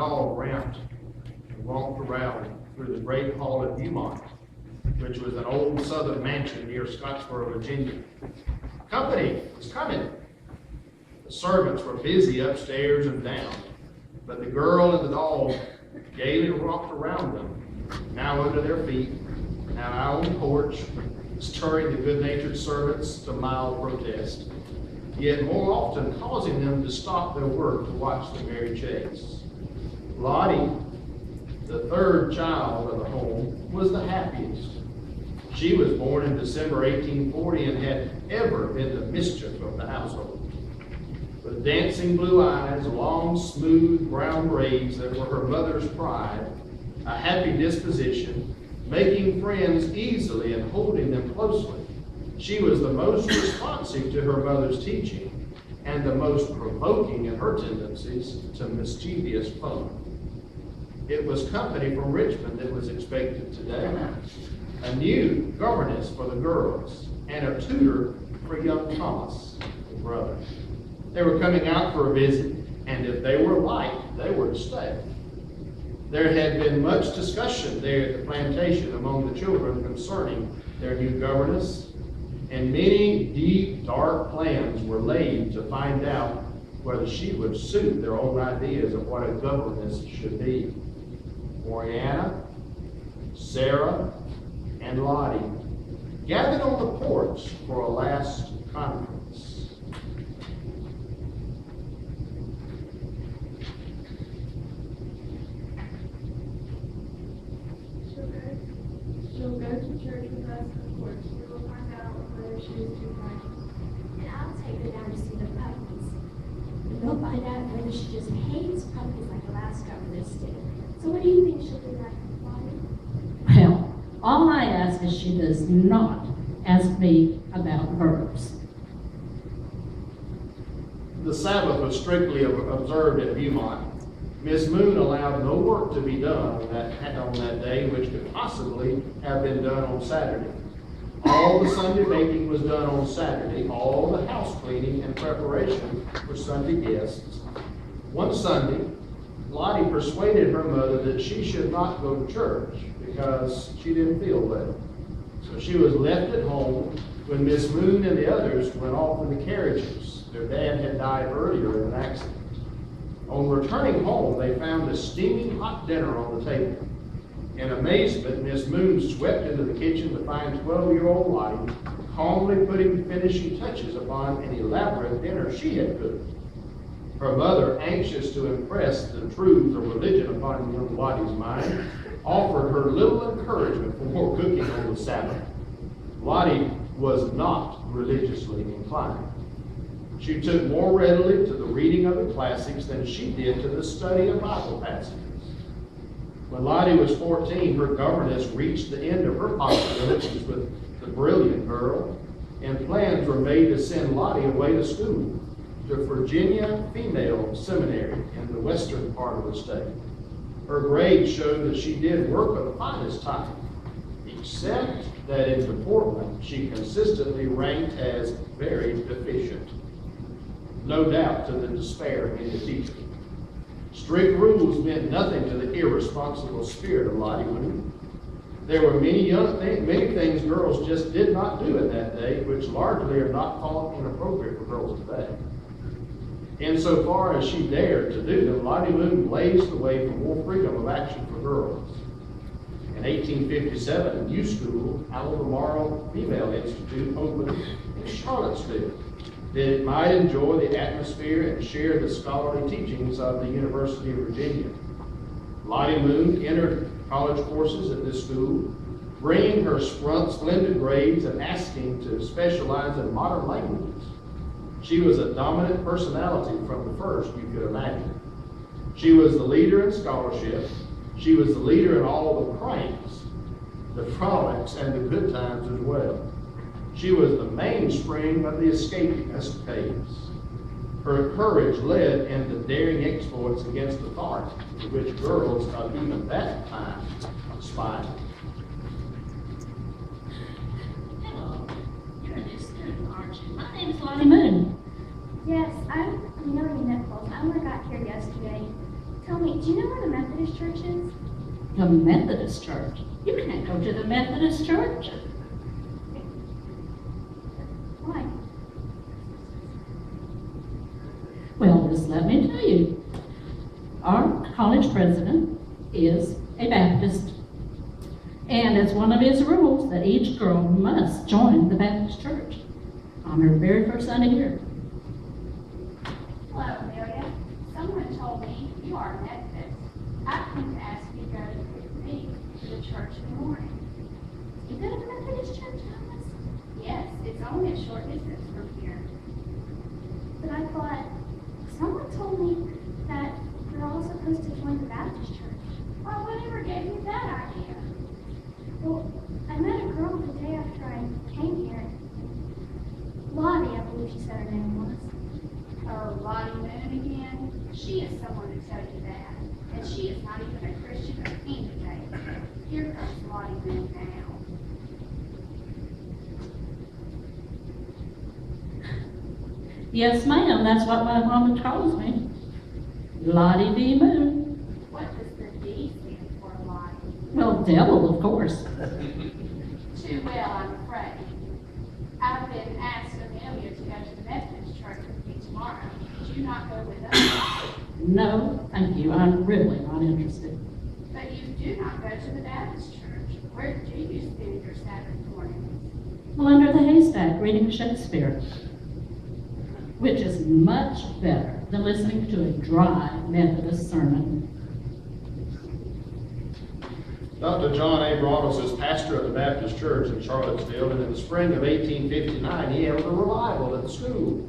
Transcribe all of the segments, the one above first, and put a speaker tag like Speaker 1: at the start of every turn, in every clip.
Speaker 1: dog ramped and walked around through the great hall at Beaumont, which was an old southern mansion near Scottsboro, Virginia. Company was coming. The servants were busy upstairs and down, but the girl and the dog gaily rocked around them, now under their feet, now out on the porch, stirring the good-natured servants to mild protest, yet more often causing them to stop their work to watch the merry chase. Lottie, the third child of the home, was the happiest. She was born in December 1840 and had ever been the mischief of the household. With dancing blue eyes, long, smooth brown braids that were her mother's pride, a happy disposition, making friends easily and holding them closely, she was the most responsive to her mother's teaching and the most provoking in her tendencies to mischievous fun. It was company from Richmond that was expected today. A new governess for the girls and a tutor for young Thomas, the brother. They were coming out for a visit, and if they were liked, they were to stay. There had been much discussion there at the plantation among the children concerning their new governess, and many deep, dark plans were laid to find out whether she would suit their own ideas of what a governess should be. Orianna, Sarah, and Ladie gathered on the porch for a last conference.
Speaker 2: She'll go to church with us, of course. We will find out whether she is too practical.
Speaker 3: And I'll take her down to see the puppies. And we'll find out whether she just hates puppies like the last governess did. So what do you think she'll do like Lottie?
Speaker 4: Well, all I ask is she does not ask me about verbs.
Speaker 1: The Sabbath was strictly observed at Beaumont. Miss Moon allowed no work to be done on that day, which could possibly have been done on Saturday. All the Sunday baking was done on Saturday, all the house cleaning and preparation for Sunday guests. One Sunday, Lottie persuaded her mother that she should not go to church because she didn't feel well. So she was left at home when Miss Moon and the others went off in the carriages. Their dad had died earlier in an accident. On returning home, they found a steaming hot dinner on the table. In amazement, Miss Moon swept into the kitchen to find 12-year-old Lottie calmly putting finishing touches upon an elaborate dinner she had cooked. Her mother, anxious to impress the truth of religion upon young Lottie's mind, offered her little encouragement for more cooking on the Sabbath. Lottie was not religiously inclined. She took more readily to the reading of the classics than she did to the study of Bible passages. When Lottie was 14, her governess reached the end of her possibilities with the brilliant girl, and plans were made to send Lottie away to school, to Virginia Female Seminary in the western part of the state. Her grades showed that she did work of the finest type, except that in deportment she consistently ranked as very deficient, no doubt to the despair of any teacher. Strict rules meant nothing to the irresponsible spirit of Lottie Moon. There were many things girls just did not do in that day, which largely are not thought inappropriate for girls today. Insofar as she dared to do them, Lottie Moon blazed the way for more freedom of action for girls. In 1857, a new school, Albemarle Female Institute, opened in Charlottesville, that it might enjoy the atmosphere and share the scholarly teachings of the University of Virginia. Lottie Moon entered college courses at this school, bringing her splendid grades and asking to specialize in modern languages. She was a dominant personality from the first, you could imagine. She was the leader in scholarship. She was the leader in all the pranks, the frolics, and the good times as well. She was the mainspring of the escapades. Her courage led into daring exploits against authority, to which girls of even that time aspired.
Speaker 4: Hello, you're a new student, aren't you? My name's Lottie Moon.
Speaker 3: Yes, I'm Amelia Nichols. I only got here yesterday. Tell me, do you know where the Methodist church is?
Speaker 4: The Methodist Church? You can't go to the Methodist Church.
Speaker 3: Why?
Speaker 4: Well, just let me tell you. Our college president is a Baptist. And it's one of his rules that each girl must join the Baptist Church on her very first Sunday here.
Speaker 5: Hello, Amelia. Someone told me you are a Methodist. I've come to ask you to go with me to the church in the morning.
Speaker 3: You go to the Methodist church, Thomas?
Speaker 5: Yes, it's only a short distance from here.
Speaker 3: But I thought, someone told me that we're all supposed to join the Baptist church.
Speaker 5: Well, whatever gave you that idea?
Speaker 3: Well, I met a girl the day after I came here. Ladie, I believe she said her name was.
Speaker 5: Oh, Lottie Moon again? She is someone to tell you that. And she is not even a Christian or candidate. Here comes Lottie Moon now.
Speaker 4: Yes, ma'am, that's what my mama calls me. Lottie V. Moon.
Speaker 5: What does the D stand for, Lottie?
Speaker 4: Well, devil, of course.
Speaker 5: Too well, I'm afraid. I've been asked Amelia to go to the Methodist church with me tomorrow. Would you not go with us?
Speaker 4: No, thank you, I'm really not interested.
Speaker 5: But you do not go to the Baptist church. Where do you spend your Saturday mornings?
Speaker 4: Well, under the haystack, reading Shakespeare, which is much better than listening to a dry Methodist sermon.
Speaker 1: Dr. John A. Broadus is pastor of the Baptist Church in Charlottesville, and in the spring of 1859, he held a revival at the school.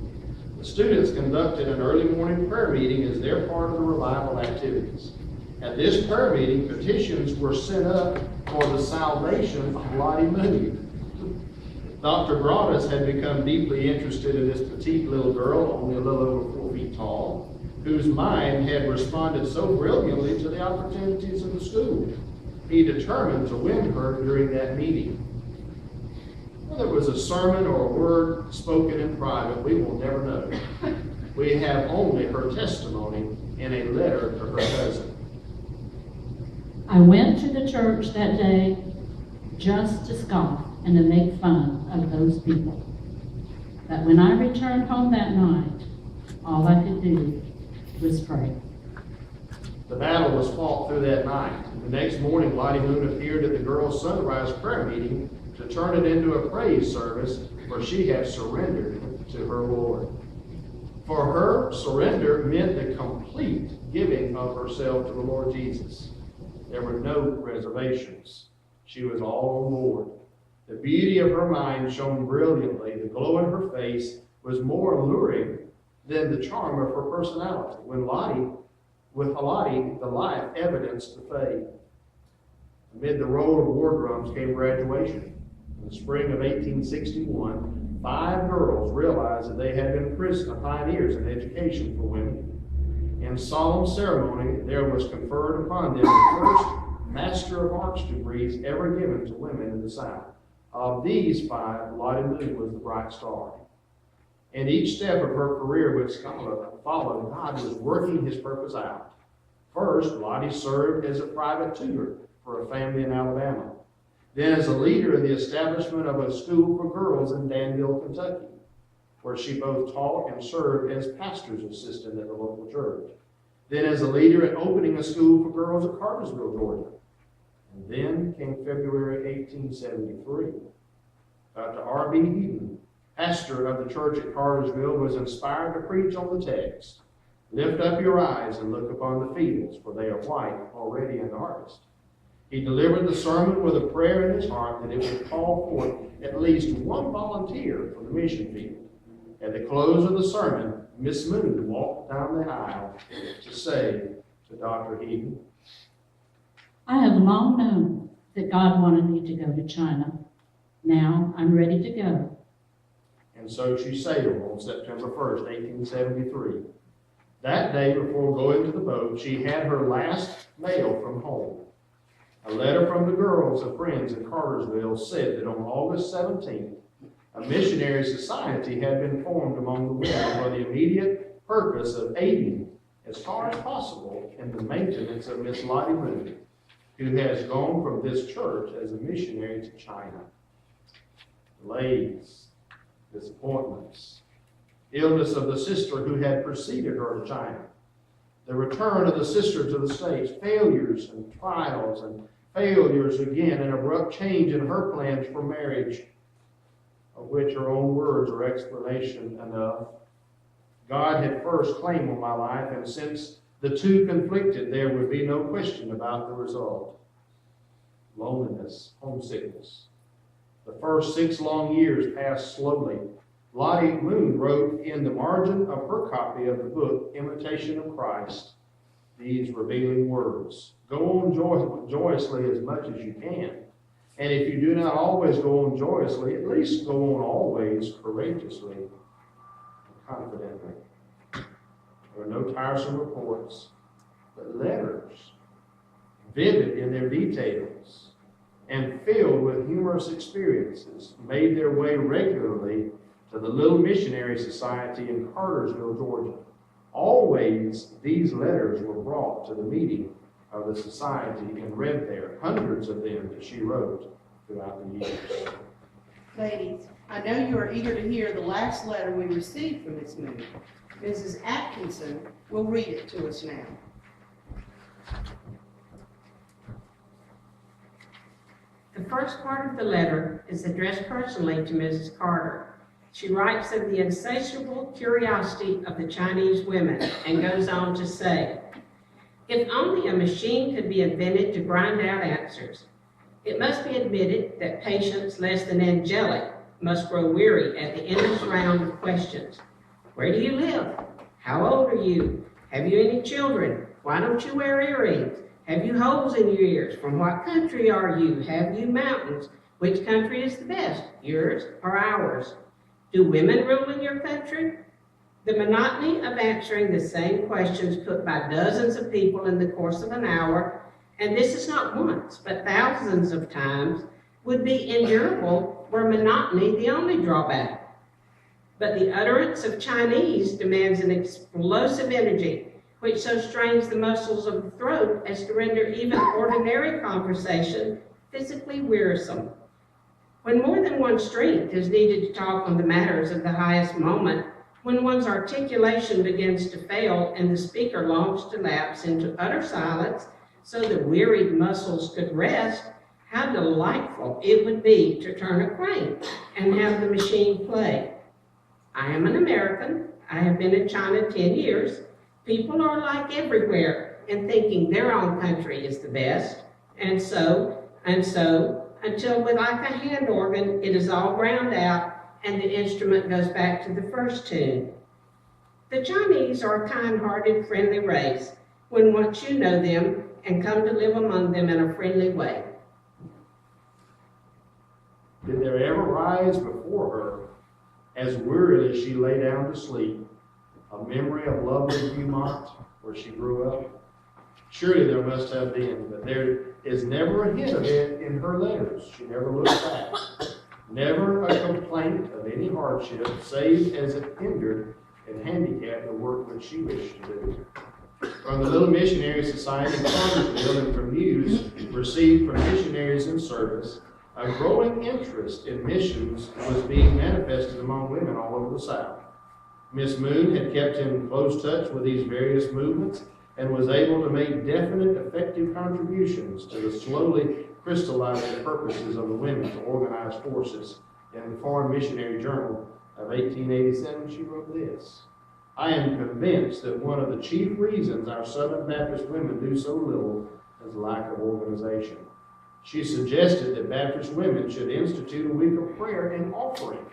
Speaker 1: The students conducted an early morning prayer meeting as their part of the revival activities. At this prayer meeting, petitions were sent up for the salvation of Lottie Moon. Dr. Broadus had become deeply interested in this petite little girl, only a little over 4 feet tall, whose mind had responded so brilliantly to the opportunities of the school. He determined to win her during that meeting. Whether it was a sermon or a word spoken in private, we will never know. We have only her testimony in a letter to her cousin.
Speaker 4: I went to the church that day just to scoff and to make fun of those people. But when I returned home that night, all I could do was pray.
Speaker 1: The battle was fought through that night. The next morning, Lottie Moon appeared at the girls' sunrise prayer meeting to turn it into a praise service, for she had surrendered to her Lord. For her, surrender meant the complete giving of herself to the Lord Jesus. There were no reservations. She was all on board. The beauty of her mind shone brilliantly. The glow in her face was more alluring than the charm of her personality. With Lottie, the life evidenced the faith. Amid the roll of war drums came graduation. In the spring of 1861, 5 girls realized that they had been pioneers in education for women. In solemn ceremony, there was conferred upon them the first Master of Arts degrees ever given to women in the South. Of these 5, Lottie Moon was the bright star. In each step of her career with scholar followed, God was working his purpose out. First, Lottie served as a private tutor for a family in Alabama. Then as a leader in the establishment of a school for girls in Danville, Kentucky, where she both taught and served as pastor's assistant at the local church. Then as a leader in opening a school for girls at Cartersville, Georgia. And then came February 1873. Dr. R.B. Heaton, pastor of the church at Cartersville, was inspired to preach on the text, "Lift up your eyes and look upon the fields, for they are white already in the harvest." He delivered the sermon with a prayer in his heart that it would call forth at least one volunteer for the mission field. At the close of the sermon, Miss Moon walked down the aisle to say to Dr. Heaton,
Speaker 4: I have long known that God wanted me to go to China. Now I'm ready to go.
Speaker 1: and so she sailed on September 1st, 1873. That day before going to the boat, she had her last mail from home. A letter from the girls and friends in Cartersville said that on August 17th, a missionary society had been formed among the women for the immediate purpose of aiding as far as possible in the maintenance of Miss Lottie Moon, who has gone from this church as a missionary to China. Delays, disappointments, illness of the sister who had preceded her to China, the return of the sister to the States, failures and trials and failures again, an abrupt change in her plans for marriage, of which her own words are explanation enough. God had first claim on my life, and since the two conflicted, there would be no question about the result. Loneliness, homesickness. The first 6 long years passed slowly. Lottie Moon wrote in the margin of her copy of the book, Imitation of Christ, these revealing words: "Go on joyously as much as you can. And if you do not always go on joyously, at least go on always courageously and confidently." There are no tiresome reports, but letters, vivid in their details and filled with humorous experiences, made their way regularly to the Little Missionary Society in Cartersville, Georgia. Always these letters were brought to the meeting of the society and read there, hundreds of them that she wrote throughout the years.
Speaker 6: Ladies, I know you are eager to hear the last letter we received from Miss Moon. Mrs. Atkinson will read it to us now.
Speaker 7: The first part of the letter is addressed personally to Mrs. Carter. She writes of the insatiable curiosity of the Chinese women and goes on to say, "If only a machine could be invented to grind out answers. It must be admitted that patience less than angelic must grow weary at the endless round of questions. Where do you live? How old are you? Have you any children? Why don't you wear earrings? Have you holes in your ears? From what country are you? Have you mountains? Which country is the best, yours or ours? Do women rule in your country?" The monotony of answering the same questions put by dozens of people in the course of an hour, and this is not once, but thousands of times, would be endurable were monotony the only drawback. But the utterance of Chinese demands an explosive energy, which so strains the muscles of the throat as to render even ordinary conversation physically wearisome. When more than one strength is needed to talk on the matters of the highest moment, when one's articulation begins to fail and the speaker longs to lapse into utter silence so the wearied muscles could rest, how delightful it would be to turn a crank and have the machine play. I am an American. I have been in China 10 years. People are like everywhere in thinking their own country is the best, and so, until with like a hand organ, it is all ground out and the instrument goes back to the first tune. The Chinese are a kind-hearted, friendly race when once you know them and come to live among them in a friendly way.
Speaker 1: Did there ever rise before her, as wearily as she lay down to sleep, a memory of lovely Beaumont, where she grew up? Surely there must have been, but there is never a hint of it in her letters. She never looked back. Never a complaint of any hardship, save as it hindered and handicapped the work which she wished to do. From the Little Missionary Society in Cartersville and from news received from missionaries in service, a growing interest in missions was being manifested among women all over the South. Miss Moon had kept in close touch with these various movements and was able to make definite, effective contributions to the slowly crystallizing purposes of the women to organize forces. In the Foreign Missionary Journal of 1887, she wrote this: "I am convinced that one of the chief reasons our Southern Baptist women do so little is lack of organization." She suggested that Baptist women should institute a week of prayer and offering,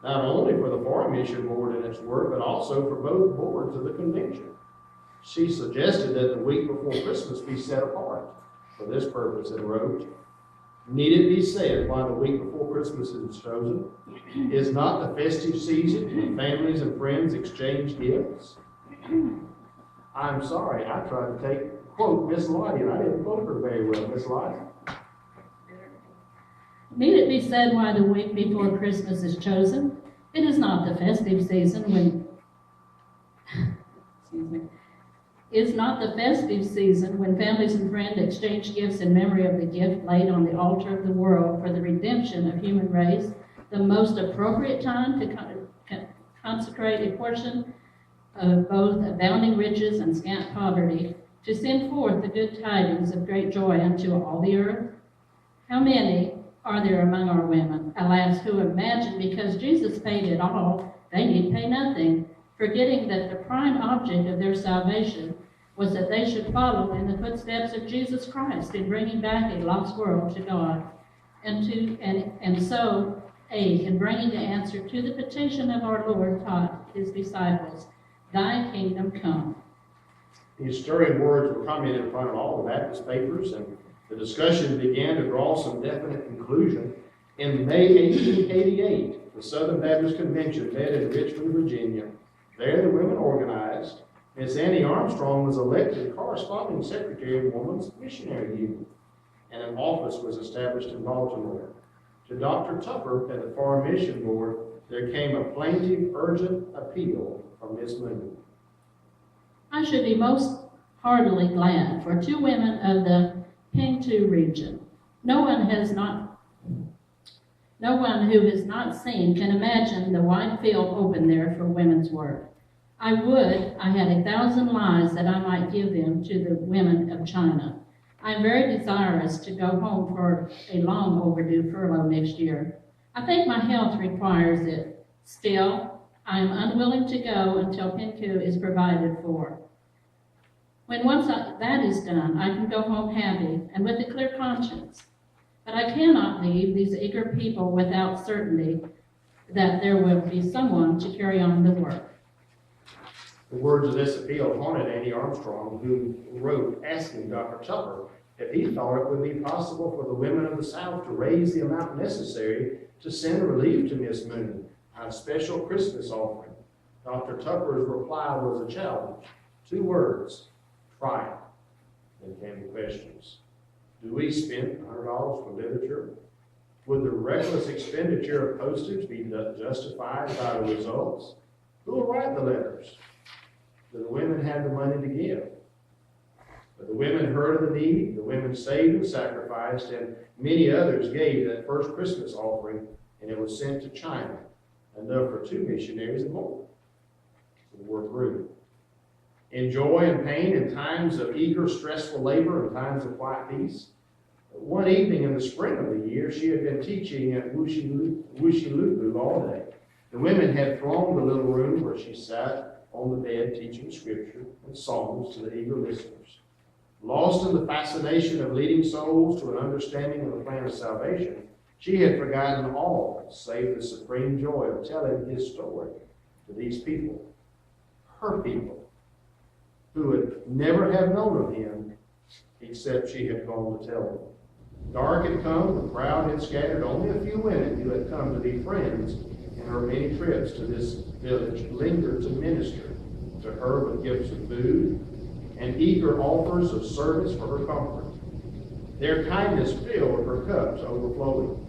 Speaker 1: not only for the Foreign Mission Board and its work, but also for both boards of the convention. She suggested that the week before Christmas be set apart for this purpose and wrote, "Need it be said why the week before Christmas is chosen? Is not the festive season when families and friends exchange gifts?" I'm sorry, I tried to quote Miss Ladie, and I didn't quote her very well, Miss Ladie.
Speaker 4: Need it be said why the week before Christmas is chosen? It is not the festive season when, Is not the festive season, when families and friends exchange gifts in memory of the gift laid on the altar of the world for the redemption of human race, the most appropriate time to consecrate a portion of both abounding riches and scant poverty, to send forth the good tidings of great joy unto all the earth? How many are there among our women, alas, who imagine because Jesus paid it all, they need pay nothing, forgetting that the prime object of their salvation was that they should follow in the footsteps of Jesus Christ in bringing back a lost world to God, and so aid in bringing the answer to the petition of our Lord taught his disciples, Thy kingdom come.
Speaker 1: These stirring words were commented in front of all the Baptist papers, and the discussion began to draw some definite conclusion. In May 1888, the Southern Baptist Convention met in Richmond, Virginia. There the women organized. Miss Annie Armstrong was elected corresponding secretary of Women's Missionary Union, and an office was established in Baltimore. To Dr. Tupper at the Foreign Mission Board, there came a plaintive, urgent appeal from Miss Moon.
Speaker 4: I should be most heartily glad for two women of the Pingtu region. No one who has not seen can imagine the wide field open there for women's work. I would I had 1,000 lives that I might give them to the women of China. I am very desirous to go home for a long overdue furlough next year. I think my health requires it. Still, I am unwilling to go until Pingtu is provided for. When once that is done, I can go home happy and with a clear conscience. But I cannot leave these eager people without certainty that there will be someone to carry on the work.
Speaker 1: The words of this appeal haunted Annie Armstrong, who wrote asking Dr. Tupper if he thought it would be possible for the women of the South to raise the amount necessary to send relief to Miss Moon on a special Christmas offering. Dr. Tupper's reply was a challenge. 2 words, try it. Then came the questions. Do we spend $100 for literature? Would the reckless expenditure of postage be justified by the results? Who will write the letters? Do the women have the money to give? But the women heard of the need, the women saved and sacrificed, and many others gave that first Christmas offering, and it was sent to China, enough for 2 missionaries and more. So the work grew. In joy and pain, in times of eager, stressful labor, and times of quiet peace. One evening in the spring of the year, she had been teaching at Wushiluku all day. The women had thronged the little room where she sat on the bed teaching scripture and songs to the eager listeners. Lost in the fascination of leading souls to an understanding of the plan of salvation, she had forgotten all save the supreme joy of telling his story to these people, her people, who would never have known of him except she had gone to tell them. Dark had come, the crowd had scattered. Only a few women who had come to be friends in her many trips to this village lingered to minister to her with gifts of food and eager offers of service for her comfort. Their kindness filled her cups overflowing.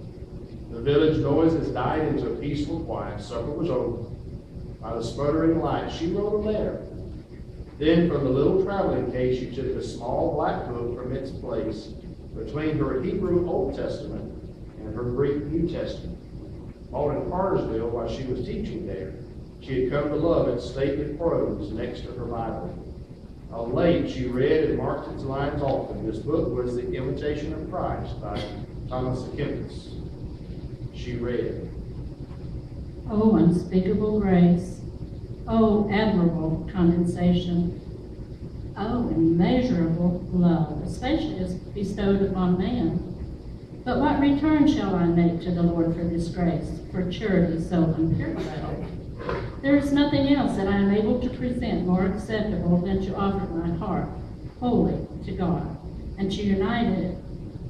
Speaker 1: The village noises died into a peaceful quiet. Supper was over. By the sputtering light, she wrote a letter. Then from the little traveling case, she took a small black book from its place between her Hebrew Old Testament and her Greek New Testament. Bought in Cartersville while she was teaching there, she had come to love its stately prose next to her Bible. Of late, she read and marked its lines often. This book was The Imitation of Christ by Thomas Atkinson. She read,
Speaker 4: Oh, unspeakable grace. Oh, admirable condensation. Oh, immeasurable love, especially as bestowed upon man. But what return shall I make to the Lord for this grace, for charity so unparalleled? There is nothing else that I am able to present more acceptable than to offer my heart wholly to God, and to unite it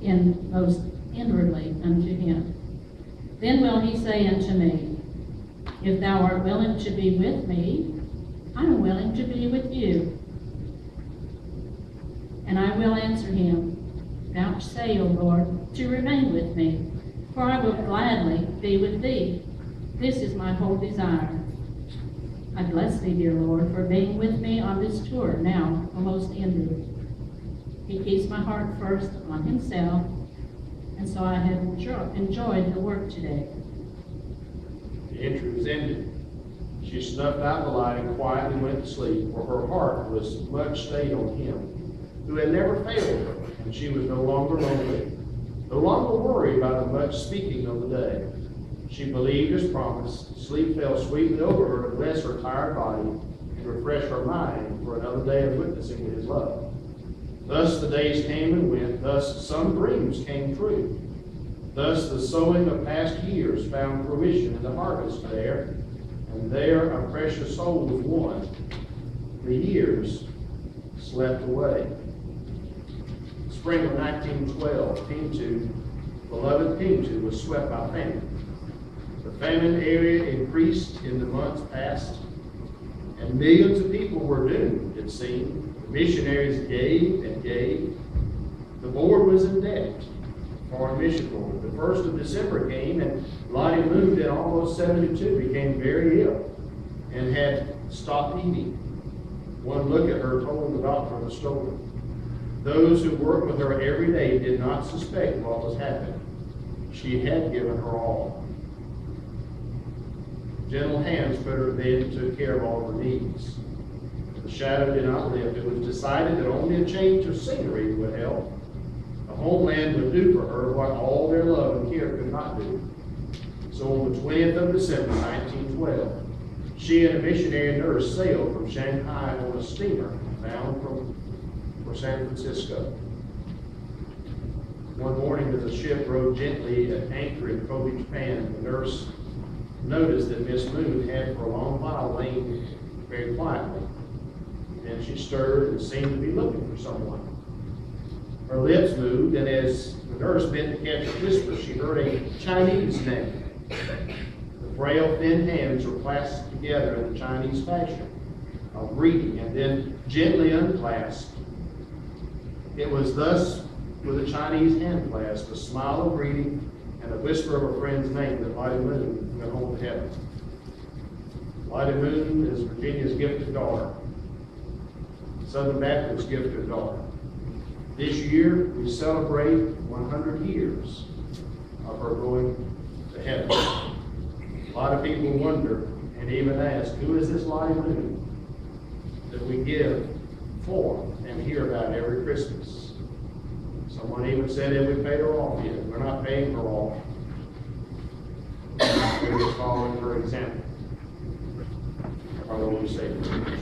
Speaker 4: in most inwardly unto him. Then will he say unto me, If thou art willing to be with me, I am willing to be with you. And I will answer him, Vouchsafe, O Lord, to remain with me, for I will gladly be with thee. This is my whole desire. I bless thee, dear Lord, for being with me on this tour, now almost ended. He keeps my heart first on himself, and so I have enjoyed the work today.
Speaker 1: The entry was ended. She snuffed out the light and quietly went to sleep, for her heart was much stayed on him, who had never failed her, and she was no longer lonely, no longer worried by the much speaking of the day. She believed his promise. Sleep fell sweetly over her to bless her tired body and refresh her mind for another day of witnessing his love. Thus the days came and went. Thus some dreams came true. Thus the sowing of past years found fruition in the harvest there, and there a precious soul was won. The years slept away. Spring of 1912, beloved Pinto was swept by famine. The famine area increased in the months past, and millions of people were doomed, it seemed. The missionaries gave and gave. The board was in debt, Foreign Mission Board. The 1st of December came, and Lottie moved at almost 72, became very ill, and had stopped eating. One look at her told the doctor of the story. Those who worked with her every day did not suspect what was happening. She had given her all. Gentle hands put her to bed and took care of all her needs. The shadow did not lift. It was decided that only a change of scenery would help. The homeland would do for her what all their love and care could not do. So on the 20th of December, 1912, she and a missionary nurse sailed from Shanghai on a steamer bound for San Francisco. One morning as the ship rode gently at anchor in Kobe, Japan, the nurse noticed that Miss Moon had for a long while lain very quietly. Then she stirred and seemed to be looking for someone. Her lips moved, and as the nurse bent to catch a whisper, she heard a Chinese name. The frail, thin hands were clasped together in the Chinese fashion of greeting, and then gently unclasped. It was thus, with a Chinese hand clasp, a smile of greeting, and a whisper of a friend's name, that Lottie Moon went home to heaven. Lottie Moon is Virginia's gifted daughter, Southern Baptist's gifted daughter. This year, we celebrate 100 years of her going to heaven. A lot of people wonder and even ask, who is this Lottie Moon that we give for and hear about every Christmas? Someone even said that we paid her off yet. We're not paying her off. We're just following her example. Our Lord and Savior.